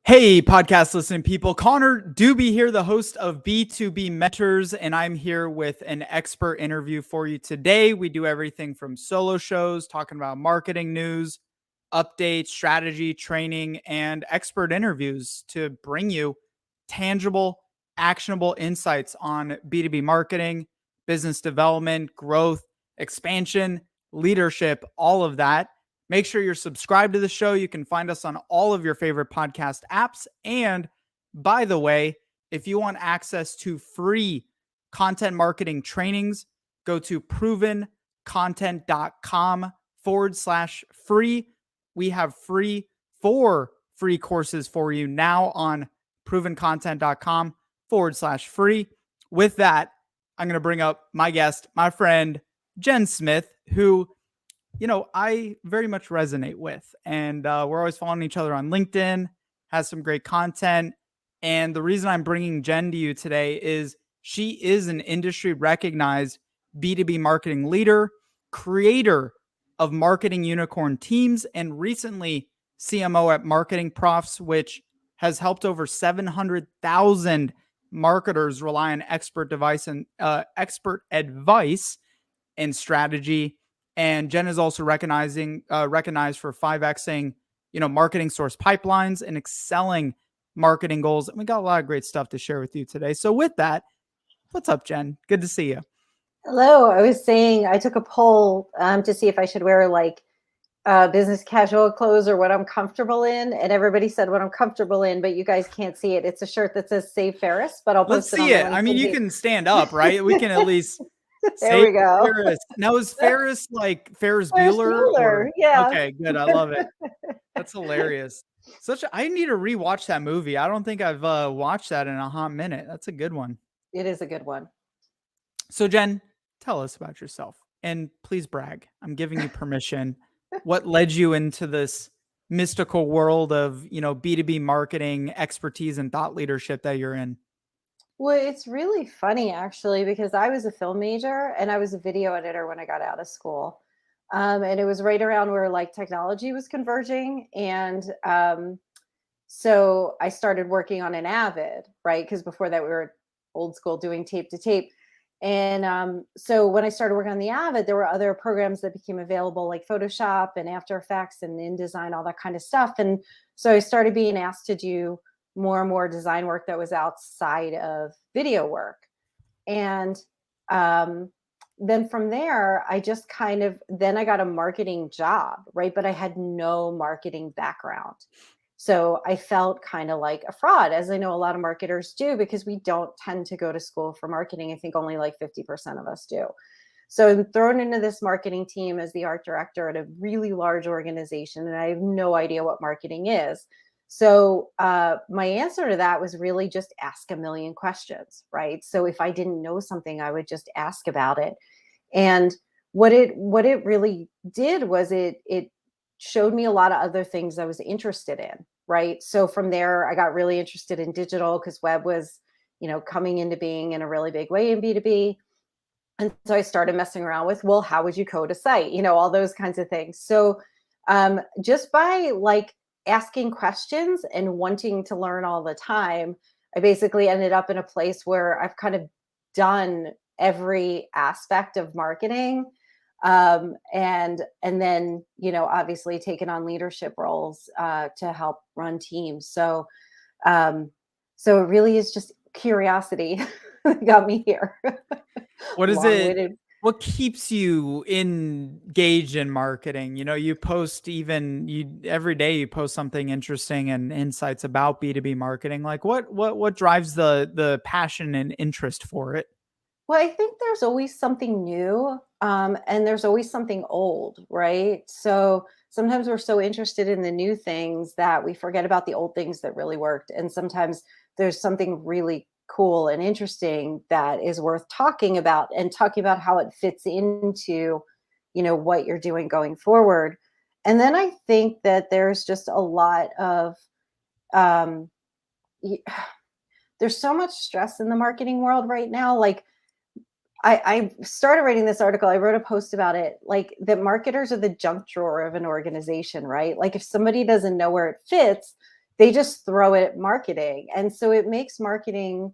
Hey, podcast listening people. Connor Doobie here, the host of B2B Mentors, and I'm here with an expert interview for you today. We do everything from solo shows, talking about marketing news, updates, strategy, training, and expert interviews to bring you tangible, actionable insights on B2B marketing, business development, growth, expansion, leadership, all of that. Make sure you're subscribed to the show. You can find us on all of your favorite podcast apps. And by the way, if you want access to free content marketing trainings, go to provencontent.com/free. We have four free courses for you now on provencontent.com/free. With that, I'm going to bring up my guest, my friend, Jen Smith, who I very much resonate with. And we're always following each other on LinkedIn, has some great content. And the reason I'm bringing Jen to you today is she is an industry recognized B2B marketing leader, creator of marketing unicorn teams, and recently CMO at MarketingProfs, which has helped over 700,000 marketers rely on expert advice and strategy. And Jen is also recognized for 5Xing, marketing source pipelines and excelling marketing goals. And we got a lot of great stuff to share with you today. So with that, what's up, Jen? Good to see you. Hello. I was saying I took a poll to see if I should wear business casual clothes or what I'm comfortable in. And everybody said what I'm comfortable in, but you guys can't see it. It's a shirt that says Save Ferris, but I'll Let's post it see on it. I mean, you can stand up, right? We can at least there we go. Ferris. Now, is Ferris like Ferris Bueller? Yeah. Okay, good. I love it. That's hilarious. I need to rewatch that movie. I don't think I've watched that in a hot minute. That's a good one. It is a good one. So Jen, tell us about yourself and please brag. I'm giving you permission. What led you into this mystical world of, B2B marketing expertise and thought leadership that you're in? Well, it's really funny actually, because I was a film major and I was a video editor when I got out of school. And it was right around where technology was converging. And so I started working on an Avid, right? Because before that we were old school doing tape to tape. And so when I started working on the Avid, there were other programs that became available like Photoshop and After Effects and InDesign, all that kind of stuff. And so I started being asked to do more and more design work that was outside of video work. And then from there, I just then I got a marketing job, right? But I had no marketing background. So I felt kind of like a fraud, as I know a lot of marketers do, because we don't tend to go to school for marketing. I think only 50% of us do. So I'm thrown into this marketing team as the art director at a really large organization, and I have no idea what marketing is. So my answer to that was really just ask a million questions, right? So if I didn't know something, I would just ask about it. And what it really did was it showed me a lot of other things I was interested in, right? So from there, I got really interested in digital because web was, coming into being in a really big way in B2B. And so I started messing around with, well, how would you code a site? All those kinds of things. So just by asking questions and wanting to learn all the time, I basically ended up in a place where I've kind of done every aspect of marketing. And then, obviously taken on leadership roles to help run teams. So it really is just curiosity that got me here. What is it? What keeps you engaged in marketing? You post every day you post something interesting and insights about B2B marketing. Like what drives the passion and interest for it? Well, I think there's always something new, and there's always something old, right? So sometimes we're so interested in the new things that we forget about the old things that really worked. And sometimes there's something really cool and interesting that is worth talking about and talking about how it fits into, what you're doing going forward. And then I think that there's just a lot of, there's so much stress in the marketing world right now. I started writing this article. I wrote a post about it, that marketers are the junk drawer of an organization, right? If somebody doesn't know where it fits, they just throw it at marketing. And so it makes marketing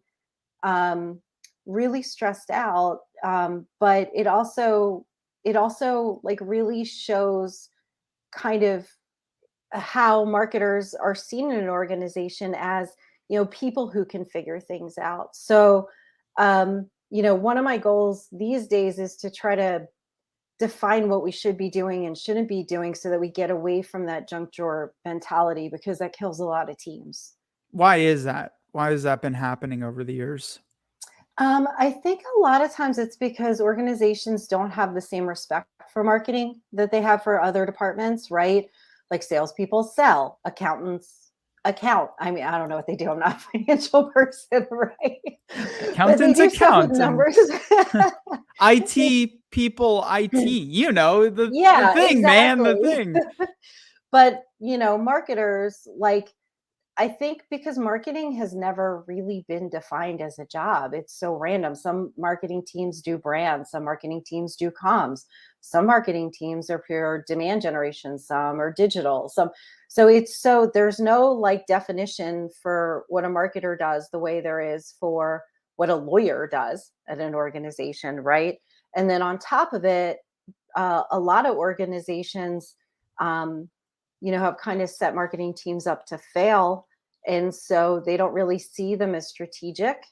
really stressed out. But it also like really shows kind of how marketers are seen in an organization as, people who can figure things out. So, one of my goals these days is to try to define what we should be doing and shouldn't be doing so that we get away from that junk drawer mentality, because that kills a lot of teams. Why is that? Why has that been happening over the years? I think a lot of times it's because organizations don't have the same respect for marketing that they have for other departments, right? Like salespeople sell, accountants account. I mean, I don't know what they do. I'm not a financial person, right? But they Accountants do stuff with account and numbers. IT people IT, the Yeah, thing, man, the exactly. thing. But, marketers, like, I think because marketing has never really been defined as a job. It's so random. Some marketing teams do brands, some marketing teams do comms, some marketing teams are pure demand generation, some are digital, some so there's no like definition for what a marketer does the way there is for what a lawyer does at an organization, right? And then on top of it, a lot of organizations um, have kind of set marketing teams up to fail, and so they don't really see them as strategic.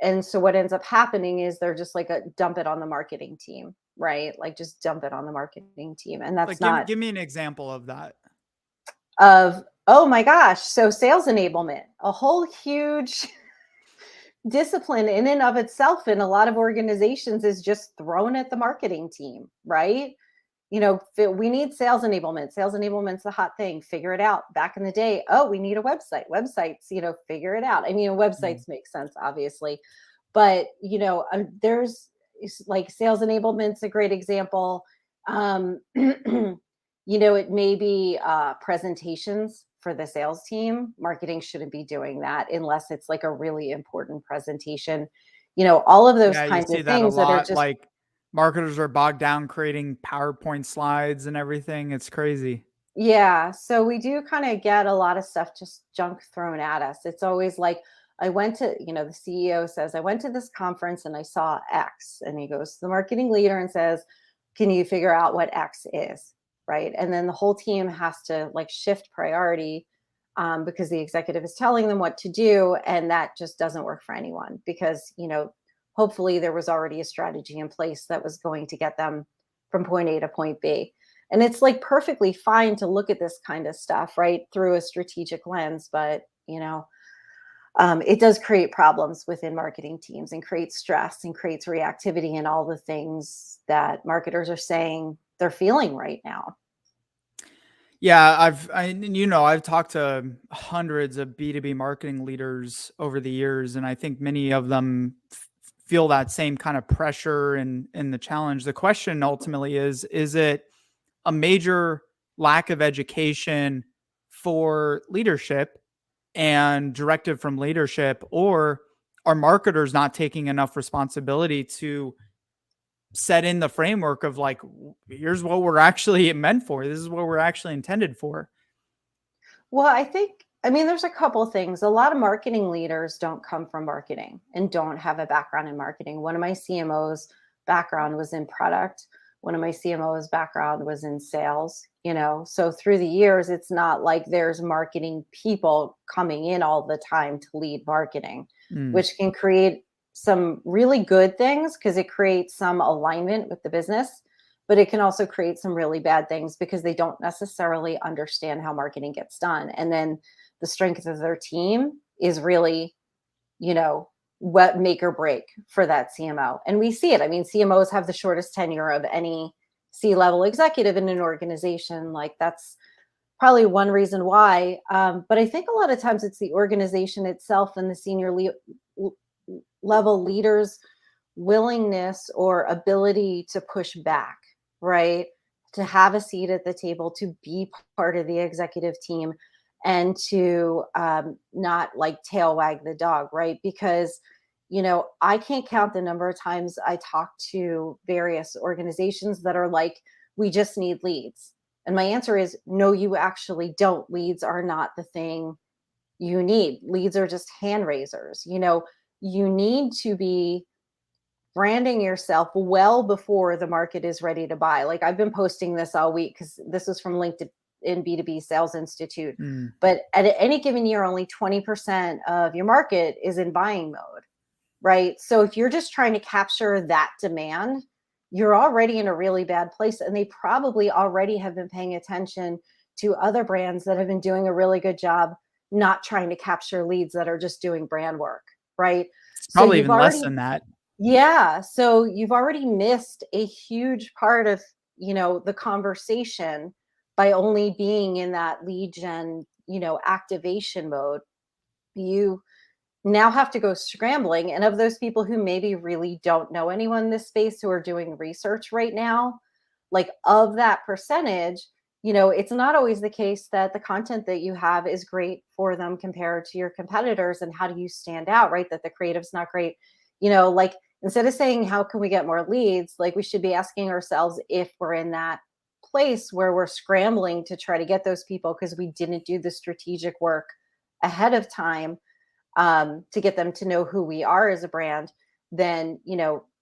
And so what ends up happening is they're just like a dump it on the marketing team, right? Like just dump it on the marketing team, and Like that's not give me an example of that. of, oh my gosh, so sales enablement, a whole huge discipline in and of itself in a lot of organizations, is just thrown at the marketing team, right? We need sales enablement. Sales enablement's the hot thing. Figure it out. Back in the day, oh, we need a website. Websites, figure it out. I mean, Mm. websites make sense, obviously, but there's like sales enablement's a great example. It may be presentations for the sales team. Marketing shouldn't be doing that unless it's like a really important presentation. All of those Yeah, you kinds see of that a things that are lot. just. Like marketers are bogged down creating PowerPoint slides and everything. It's crazy. Yeah, so we do kind of get a lot of stuff just junk thrown at us. It's always like, I went to, the CEO says, I went to this conference and I saw X. And he goes to the marketing leader and says, can you figure out what X is? Right. And then the whole team has to like shift priority, because the executive is telling them what to do. And that just doesn't work for anyone because, hopefully there was already a strategy in place that was going to get them from point A to point B. And it's like perfectly fine to look at this kind of stuff, right, through a strategic lens. But, it does create problems within marketing teams and creates stress and creates reactivity and all the things that marketers are saying they're feeling right now. Yeah, I've talked to hundreds of B2B marketing leaders over the years, and I think many of them feel that same kind of pressure and the challenge. The question ultimately is it a major lack of education for leadership and directive from leadership, or are marketers not taking enough responsibility to set in the framework of like, here's what we're actually meant for. This is what we're actually intended for. Well, I mean, there's a couple things. A lot of marketing leaders don't come from marketing and don't have a background in marketing. One of my CMOs background was in product. One of my CMOs background was in sales, So through the years, it's not like there's marketing people coming in all the time to lead marketing, Mm. which can create some really good things because it creates some alignment with the business, but it can also create some really bad things because they don't necessarily understand how marketing gets done. And then the strength of their team is really, you know, what make or break for that CMO. And we see it. I mean, CMOs have the shortest tenure of any C-level executive in an organization. Like that's probably one reason why. But I think a lot of times it's the organization itself and the level leaders' willingness or ability to push back, right? To have a seat at the table, to be part of the executive team, and to not like tail wag the dog, right? Because, I can't count the number of times I talk to various organizations that are like, we just need leads. And my answer is no, you actually don't. Leads are not the thing you need. Leads are just hand raisers. You need to be branding yourself well before the market is ready to buy. Like I've been posting this all week because this is from LinkedIn B2B Sales Institute. Mm. But at any given year, only 20% of your market is in buying mode, right? So if you're just trying to capture that demand, you're already in a really bad place. And they probably already have been paying attention to other brands that have been doing a really good job not trying to capture leads that are just doing brand work, right? It's So probably you've even less already than that. yeah. So you've already missed a huge part of, the conversation by only being in that lead gen, activation mode. You now have to go scrambling. And of those people who maybe really don't know anyone in this space who are doing research right now, like of that percentage, it's not always the case that the content that you have is great for them compared to your competitors. And how do you stand out, right? That the creative's not great. Like instead of saying, how can we get more leads? Like we should be asking ourselves if we're in that place where we're scrambling to try to get those people because we didn't do the strategic work ahead of time to get them to know who we are as a brand. Then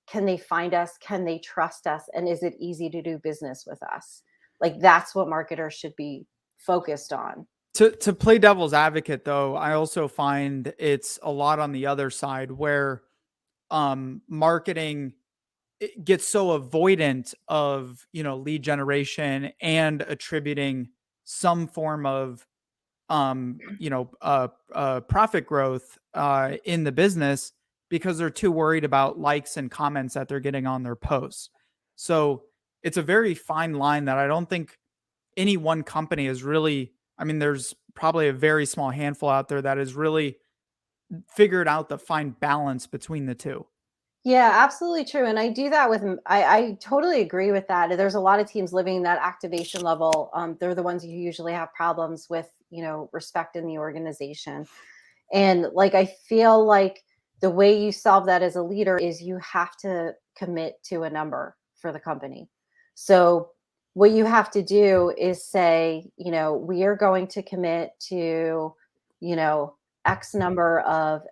can they find us, can they trust us, and is it easy to do business with us? Like that's what marketers should be focused on. To play devil's advocate though, I also find it's a lot on the other side where marketing it gets so avoidant of, lead generation and attributing some form of profit growth in the business because they're too worried about likes and comments that they're getting on their posts. So it's a very fine line that I don't think any one company is really, I mean, there's probably a very small handful out there that has really figured out the fine balance between the two. Yeah, absolutely true. And I do that with, I totally agree with that. There's a lot of teams living that activation level. They're the ones who usually have problems with, respect in the organization. And like, I feel like the way you solve that as a leader is you have to commit to a number for the company. So what you have to do is say, we are going to commit to, X number of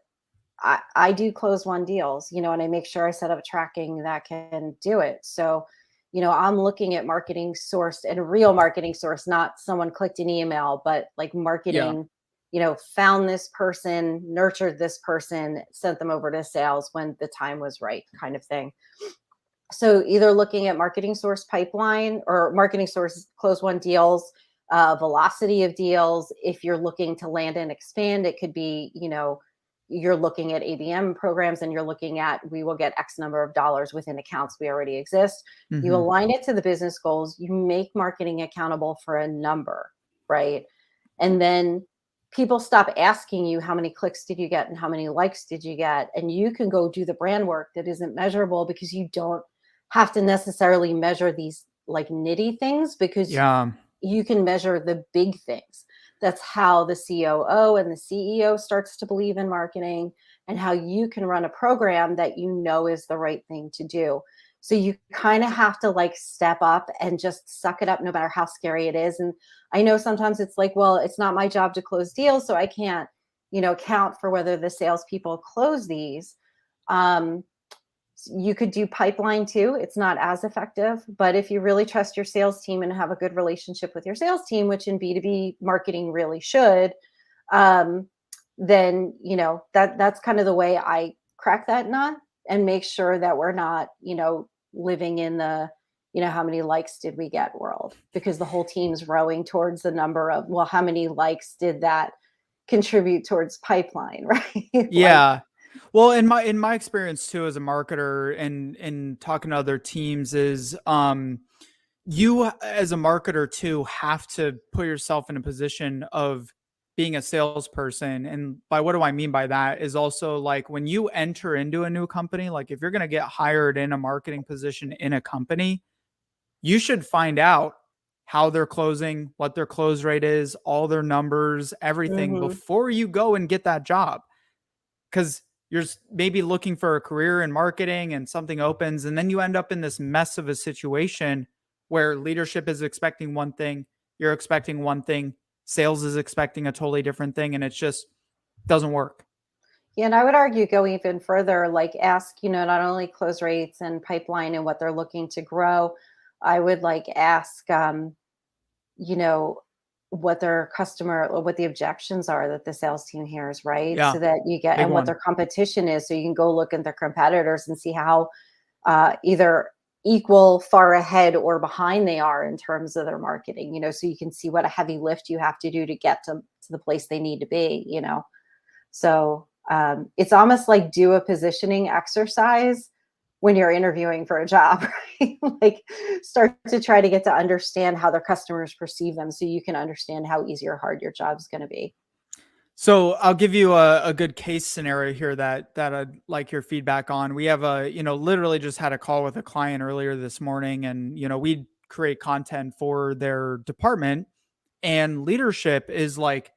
I do close one deals, and I make sure I set up tracking that can do it. So, I'm looking at marketing source and a real marketing source, not someone clicked an email, but like Yeah. marketing, found this person, nurtured this person, sent them over to sales when the time was right, kind of thing. So either looking at marketing source pipeline or marketing source close one deals, velocity of deals. If you're looking to land and expand, it could be, you're looking at ABM programs and you're looking at, we will get X number of dollars within accounts we already exist. You Hmm. align it to the business goals, you make marketing accountable for a number, right? And then people stop asking you how many clicks did you get and how many likes did you get. And you can go do the brand work that isn't measurable because you don't have to necessarily measure these like nitty things because Yeah. you can measure the big things. That's how the COO and the CEO starts to believe in marketing and how you can run a program that is the right thing to do. So you kind of have to like step up and just suck it up no matter how scary it is. And I know sometimes it's like, well, it's not my job to close deals, so I can't, count for whether the salespeople close these. Um, you could do pipeline too. It's not as effective, but if you really trust your sales team and have a good relationship with your sales team, which in B2B marketing really should, um, then that's kind of the way I crack that nut and make sure that we're not, living in the, how many likes did we get world, because the whole team's rowing towards the number of, well, how many likes did that contribute towards pipeline, right? Like, Yeah. Well, in my experience too as a marketer and talking to other teams is you as a marketer too have to put yourself in a position of being a salesperson. And by what do I mean by that is also like when you enter into a new company, like if you're going to get hired in a marketing position in a company, you should find out how they're closing, what their close rate is, all their numbers, everything mhm, before you go and get that job. Because you're maybe looking for a career in marketing and something opens, and then you end up in this mess of a situation where leadership is expecting one thing, you're expecting one thing, sales is expecting a totally different thing, and it just doesn't work. Yeah, and I would argue go even further, like ask, not only close rates and pipeline and what they're looking to grow. I would like ask, you know, what their customer or what the objections are that the sales team hears, right? Yeah, So that you get, big and what one. their competition is. So you can go look at their competitors and see how either equal, far ahead, or behind they are in terms of their marketing, so you can see what a heavy lift you have to do to get to the place they need to be. So it's almost like do a positioning exercise when you're interviewing for a job, right? Like start to try to get to understand how their customers perceive them so you can understand how easy or hard your job's going to be. So I'll give you a good case scenario here that I'd like your feedback on. We have literally just had a call with a client earlier this morning, and we create content for their department, and leadership is like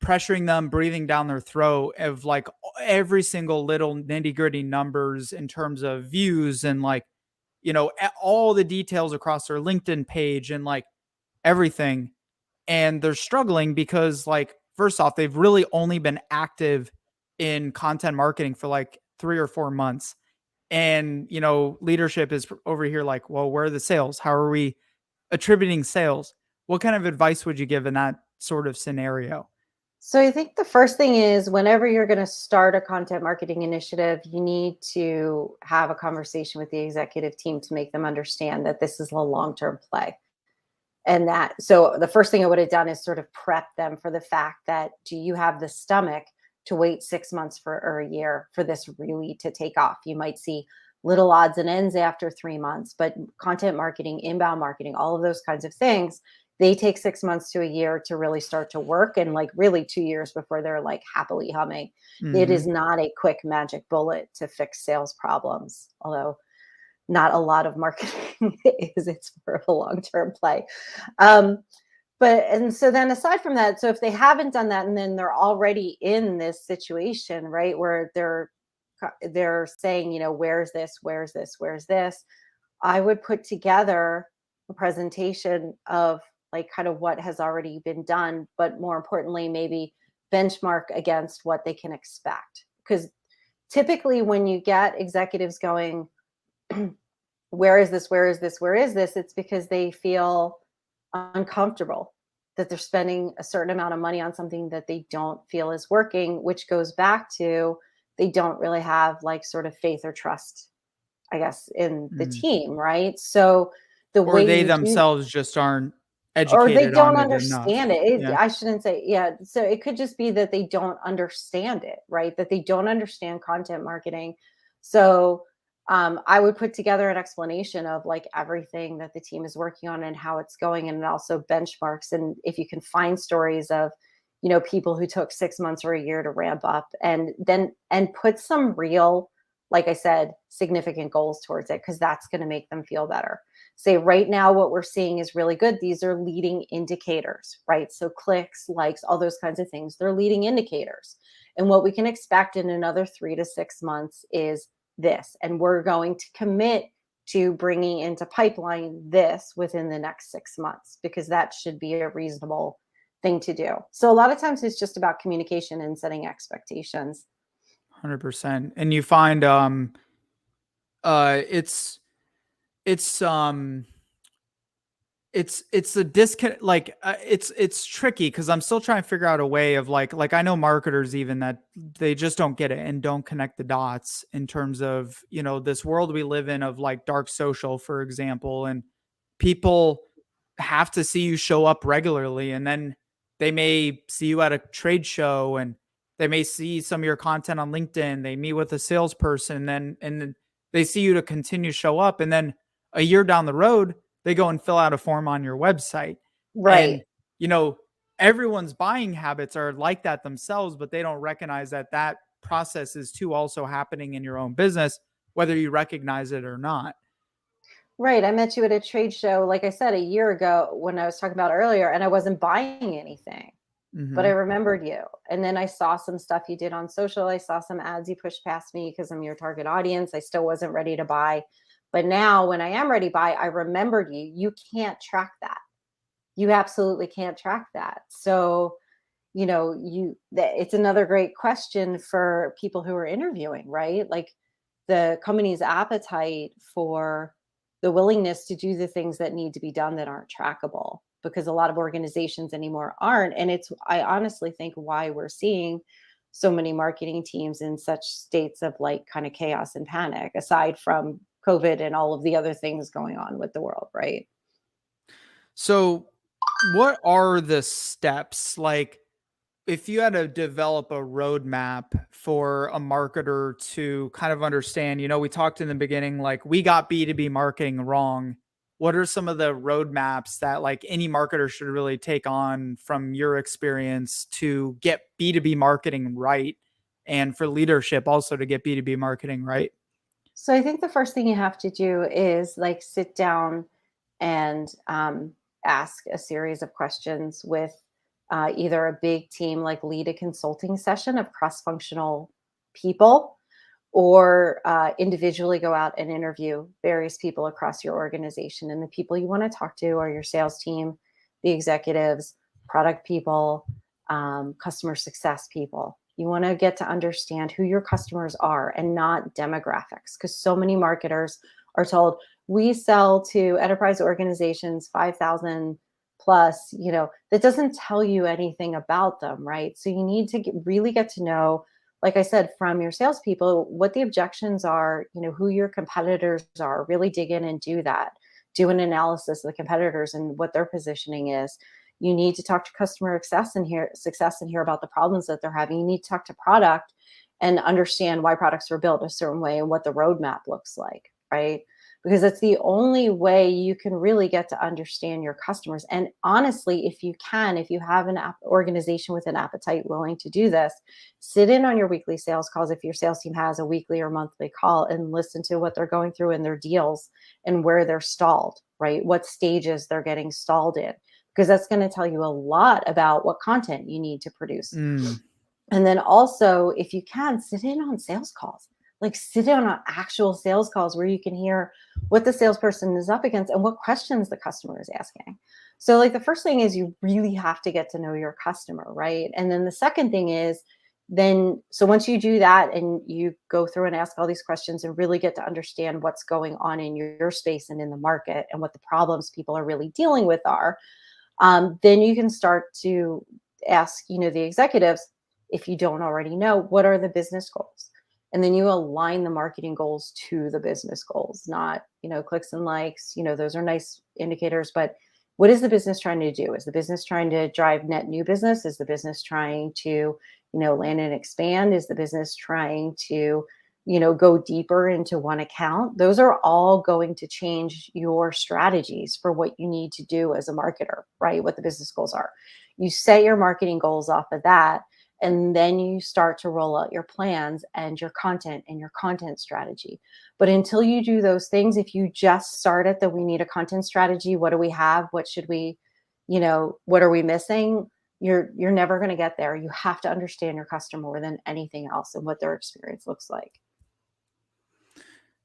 pressuring them, breathing down their throat of like every single little nitty gritty numbers in terms of views and like, all the details across their LinkedIn page and like everything. And they're struggling because like, first off, they've really only been active in content marketing for like 3 or 4 months. And, leadership is over here like, well, where are the sales? How are we attributing sales? What kind of advice would you give in that sort of scenario? So I think the first thing is whenever you're going to start a content marketing initiative, you need to have a conversation with the executive team to make them understand that this is a long-term play. And that, so the first thing I would have done is sort of prep them for the fact that do you have the stomach to wait 6 months or a year for this really to take off? You might see little odds and ends after 3 months, but content marketing, inbound marketing, all of those kinds of things, they take 6 months to a year to really start to work, and like really 2 years before they're like happily humming. It is Mhm. not a quick magic bullet to fix sales problems, although not a lot of marketing is. It's for a long-term play. Um, and so then aside from that, so if they haven't done that and then they're already in this situation, right, where they're saying, where's this, where's this, where's this, I would put together a presentation of like kind of what has already been done, but more importantly, maybe benchmark against what they can expect. Because typically when you get executives going, where is this? Where is this? Where is this? It's because they feel uncomfortable that they're spending a certain amount of money on something that they don't feel is working, which goes back to they don't really have like sort of faith or trust, I guess, in the Mm. team, right? So the Or way they you do, themselves just aren't or they educated don't on it enough. understand it. Yeah. I shouldn't say, yeah. So it could just be that they don't understand it, right? That they don't understand content marketing. So I would put together an explanation of like everything that the team is working on and how it's going, and also benchmarks. And if you can find stories of, people who took 6 months or a year to ramp up, and put some real, like I said, significant goals towards it, because that's going to make them feel better. Say right now what we're seeing is really good. These are leading indicators, right? So clicks, likes, all those kinds of things, they're leading indicators. And what we can expect in another 3 to 6 months is this. And we're going to commit to bringing into pipeline this within the next 6 months, because that should be a reasonable thing to do. So a lot of times it's just about communication and setting expectations. 100%. And you find uh it's it's um it's a disconnect, like it's tricky because I'm still trying to figure out a way of like I know marketers even that they just don't get it and don't connect the dots in terms of this world we live in of like dark social, for example, and people have to see you show up regularly, and then they may see you at a trade show, and they may see some of your content on LinkedIn, they meet with a salesperson, and then they see you to continue to show up, and then a year down the road they go and fill out a form on your website. Right. And, you know, everyone's buying habits are like that themselves, but they don't recognize that that process is too also happening in your own business, whether you recognize it or not. Right. I met you at a trade show, like I said, a year ago when I was talking about earlier, and I wasn't buying anything, but I Hmm. remembered you. And then I saw some stuff you did on social. I saw some ads you pushed past me because I'm your target audience. I still wasn't ready to buy. But now when I am ready to buy, I remembered you. You can't track that. you absolutely can't track that. So, it's another great question for people who are interviewing, right? Like the company's appetite for the willingness to do the things that need to be done that aren't trackable, because a lot of organizations anymore aren't. And it's, I honestly think, why we're seeing so many marketing teams in such states of like kind of chaos and panic, aside from COVID and all of the other things going on with the world, right? So, what are the steps? Like, if you had to develop a roadmap for a marketer to kind of understand, we talked in the beginning, like we got B2B marketing wrong. What are some of the roadmaps that like any marketer should really take on from your experience to get B2B marketing right? And for leadership also to get B2B marketing right? So I think the first thing you have to do is like sit down and ask a series of questions with either a big team, like lead a consulting session of cross functional people, or individually go out and interview various people across your organization. And the people you want to talk to are your sales team, the executives, product people, customer success people. You want to get to understand who your customers are and not demographics, because so many marketers are told, we sell to enterprise organizations 5,000 plus, that doesn't tell you anything about them, right? So you need to really get to know, like I said, from your salespeople, what the objections are, who your competitors are, really dig in and do that. Do an analysis of the competitors and what their positioning is. You need to talk to customer success and hear about the problems that they're having. You need to talk to product and understand why products were built a certain way and what the roadmap looks like, right? Because it's the only way you can really get to understand your customers. And honestly, if you have an organization with an appetite willing to do this, sit in on your weekly sales calls, if your sales team has a weekly or monthly call, and listen to what they're going through in their deals and where they're stalled, right? What stages they're getting stalled in, because that's going to tell you a lot about what content you need to produce. Mm. And then also, if you can, sit in on sales calls. Like sit in on actual sales calls where you can hear what the salesperson is up against and what questions the customer is asking. So like the first thing is you really have to get to know your customer, right? And then the second thing is, so once you do that and you go through and ask all these questions and really get to understand what's going on in your space and in the market and what the problems people are really dealing with are, then you can start to ask, the executives, if you don't already know, what are the business goals? And then you align the marketing goals to the business goals, not, clicks and likes, those are nice indicators, but what is the business trying to do? Is the business trying to drive net new business? Is the business trying to, land and expand? Is the business trying to, go deeper into one account? Those are all going to change your strategies for what you need to do as a marketer, right? What the business goals are. You set your marketing goals off of that, and then you start to roll out your plans and your content strategy. But until you do those things, if you just start at the, we need a content strategy, what do we have? What should we, what are we missing? You're never going to get there. You have to understand your customer more than anything else and what their experience looks like.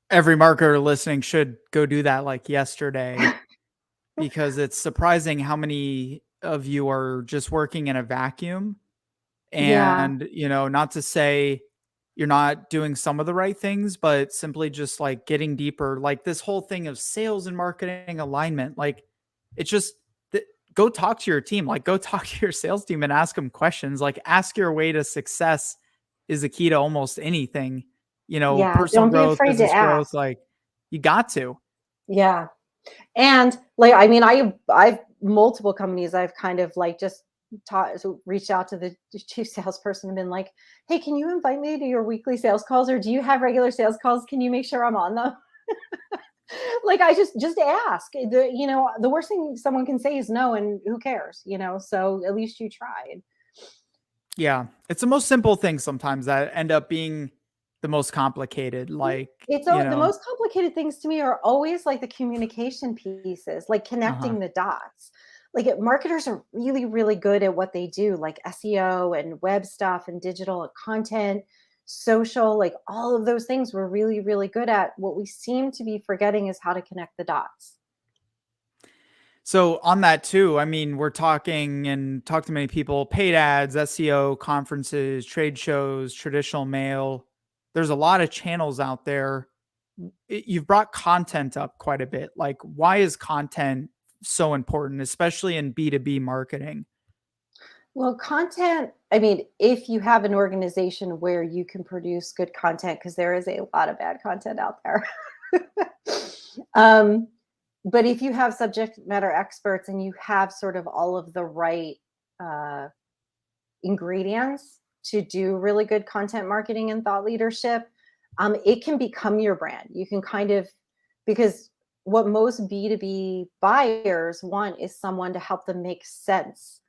Every marketer listening should go do that like yesterday, because it's surprising how many of you are just working in a vacuum. Yeah. And, not to say you're not doing some of the right things, but simply just like getting deeper, like this whole thing of sales and marketing alignment, like it's just go talk to your team, like go talk to your sales team and ask them questions, like ask your way to success is the key to almost anything, Yeah. personal Don't be growth, afraid to business growth, ask. like you got to. Yeah. And like, I mean, I've multiple companies I've kind of like just reached out to the chief salesperson and been like, hey, can you invite me to your weekly sales calls, or do you have regular sales calls? Can you make sure I'm on them? Like I just ask. The worst thing someone can say is no, and who cares, so at least you tried. Yeah. It's the most simple things sometimes that end up being the most complicated. Like, It's all, the most complicated things to me are always like the communication pieces, like uh-huh. connecting the dots. Like marketers are really, really good at what they do, like SEO and web stuff and digital content, social, like all of those things we're really, really good at. What we seem to be forgetting is how to connect the dots. So on that too, I mean, we're talking and talk to many people, paid ads, SEO, conferences, trade shows, traditional mail. There's a lot of channels out there. You've brought content up quite a bit. Like, why is content so important, especially in B2B marketing? Well, content, I mean, if you have an organization where you can produce good content, because there is a lot of bad content out there. um, but if you have subject matter experts and you have sort of all of the right uh, ingredients to do really good content marketing and thought leadership, it can become your brand. You can kind of, because what most B2B buyers want is someone to help them make sense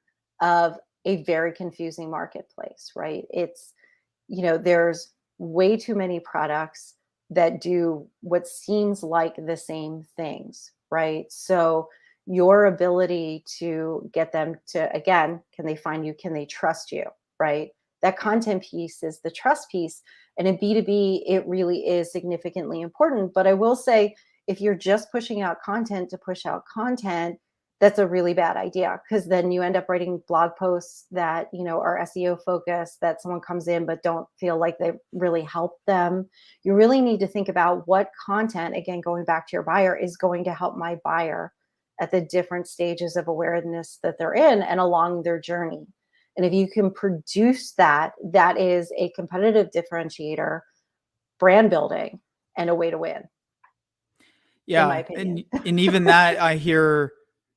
of a very confusing marketplace, right? There's way too many products that do what seems like the same things, right? So your ability to get them to, again, can they find you? Can they trust you, right? That content piece is the trust piece. And in B2B, it really is significantly important. But I will say, if you're just pushing out content to push out content, that's a really bad idea, because then you end up writing blog posts that are SEO focused, that someone comes in but don't feel like they really help them. You really need to think about what content, again, going back to your buyer, is going to help my buyer at the different stages of awareness that they're in and along their journey. And if you can produce that, that is a competitive differentiator, brand building, and a way to win, in my Yeah, opinion. and even that I hear,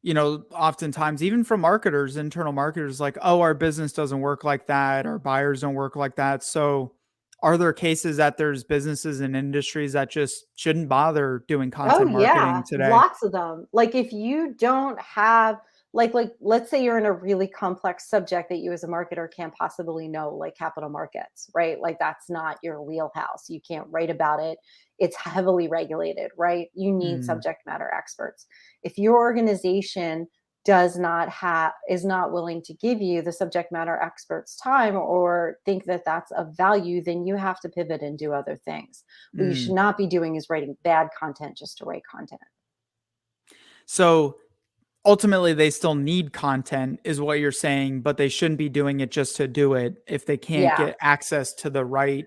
oftentimes even from marketers, internal marketers, like, "Oh, our business doesn't work like that. Our buyers don't work like that." So, are there cases that there's businesses and industries that just shouldn't bother doing Oh content yeah, marketing today? lots of them. Like if you don't have like let's say you're in a really complex subject that you as a marketer can't possibly know, like capital markets, right? Like that's not your wheelhouse. You can't write about it. It's heavily regulated, right? You need Mm, subject matter experts. If your organization does not have is not willing to give you the subject matter experts time or think that that's of value, then you have to pivot and do other things. What you should mm. not be doing is writing bad content just to write content. So, ultimately, they still need content is what you're saying, but they shouldn't be doing it just to do it if they can't Yeah. get access to the right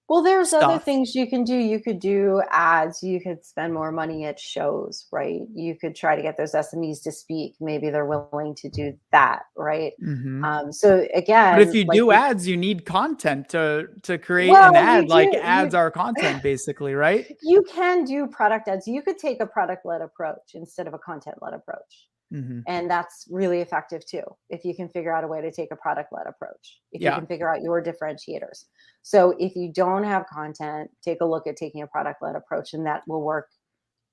Well, there's other stuff. things you can do. You could do ads. You could spend more money at shows, right? You could try to get those SMEs to speak. Maybe they're willing to do that, right? Mhm. So But if again, you like do you, ads, you need content to create an well, ad, you like, do ads are content basically, right? you can do product ads. You could take a product led approach instead of a content led approach. Mhm. And that's really effective too, if you can figure out a way to take a product led approach, if you Yeah, can figure out your differentiators. So if you don't have content, take a look at taking a product led approach, and that will work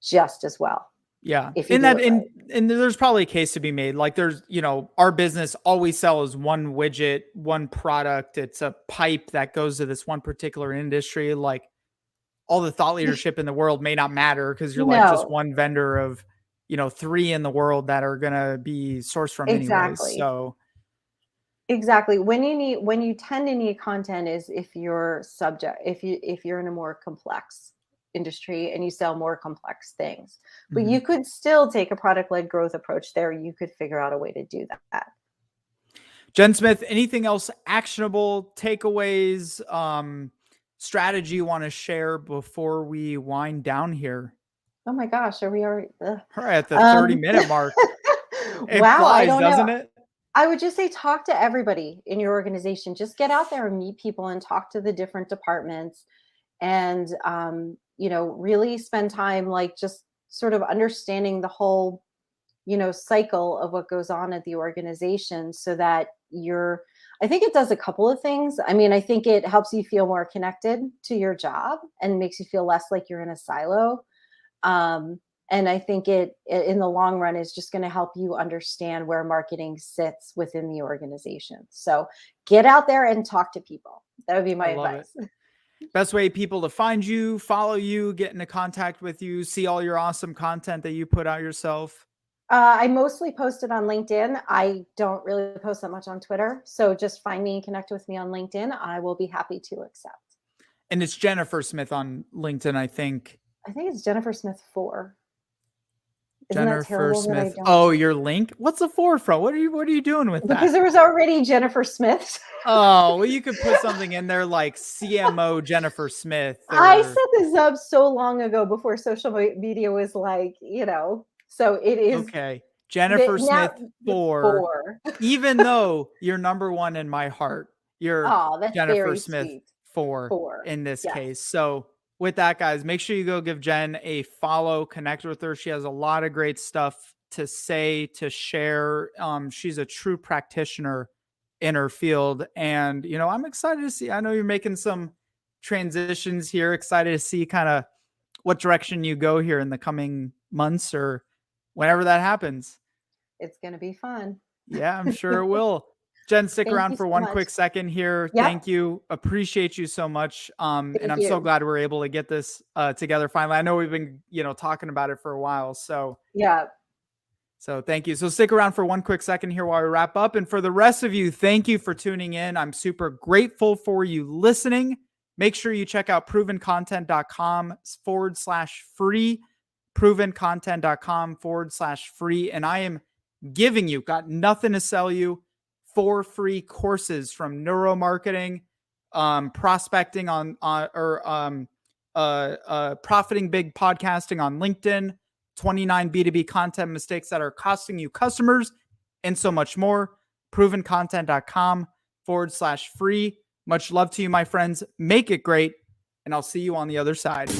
just as well yeah. if you And do that it right. and there's probably a case to be made, like, our business always sells one widget, one product, it's a pipe that goes to this one particular industry, like, all the thought leadership in the world may not matter because 'cause you're, like, just No, one vendor of, 3 in the world that are gonna be sourced from anyways, exactly. so Exactly. When you tend to need content is if you're subject, if you're in a more complex industry and you sell more complex things. But mhm. you could still take a product led growth approach there. You could figure out a way to do that. Jen Smith, anything else actionable, takeaways, strategy you wanna share before we wind down here? Oh my gosh, are we already ugh. We're at the Um, 30-minute mark. It wow, I flies, don't know. doesn't it? I would just say talk to everybody in your organization. Just get out there and meet people and talk to the different departments and really spend time like just sort of understanding the whole, cycle of what goes on at the organization so that I think it does a couple of things. I mean, I think it helps you feel more connected to your job and makes you feel less like you're in a silo. Um, and I think in the long run is just going to help you understand where marketing sits within the organization. So get out there and talk to people. That would be I my love it. advice. Best way people to find you, follow you, get into contact with you, see all your awesome content that you put out yourself. I mostly post it on LinkedIn. I don't really post that much on Twitter. So just find me and connect with me on LinkedIn. I will be happy to accept. And it's Jennifer Smith on LinkedIn, I think. I think it's Jennifer Smith 4. Isn't that Jennifer terrible that I Smith. don't Oh, know? your link? What's the forefront? What are you doing with Because that? there was already Jennifer Smith. Oh, well, you could put something in there like CMO Jennifer Smith I or set this up so long ago before social media was like, so it is okay. the Jennifer now Smith the 4. 4. Even though you're number 1 in my heart, you're Oh, that's Jennifer very Smith sweet. 4 4. in this Yes. case. So with that, guys, make sure you go give Jen a follow, connect with her. She has a lot of great stuff to say, to share. She's a true practitioner in her field. And, I'm excited to see, I know you're making some transitions here, excited to see kind of what direction you go here in the coming months or whenever that happens. It's going to be fun. Yeah, I'm sure it will. Jen, stick Thank around you for so one much. quick second here. Yep. Thank you. Appreciate you so much. And Thank I'm so you. glad we're able to get this together finally. I know we've been, talking about it for a while. Yeah. So thank you. So stick around for one quick second here while we wrap up. And for the rest of you, thank you for tuning in. I'm super grateful for you listening. Make sure you check out provencontent.com/free, provencontent.com/free. And I am giving you, got nothing to sell you, 4 free courses from neuromarketing, prospecting profiting big podcasting on LinkedIn, 29 B2B content mistakes that are costing you customers, and so much more. provencontent.com/free. Much love to you, my friends. Make it great, and I'll see you on the other side.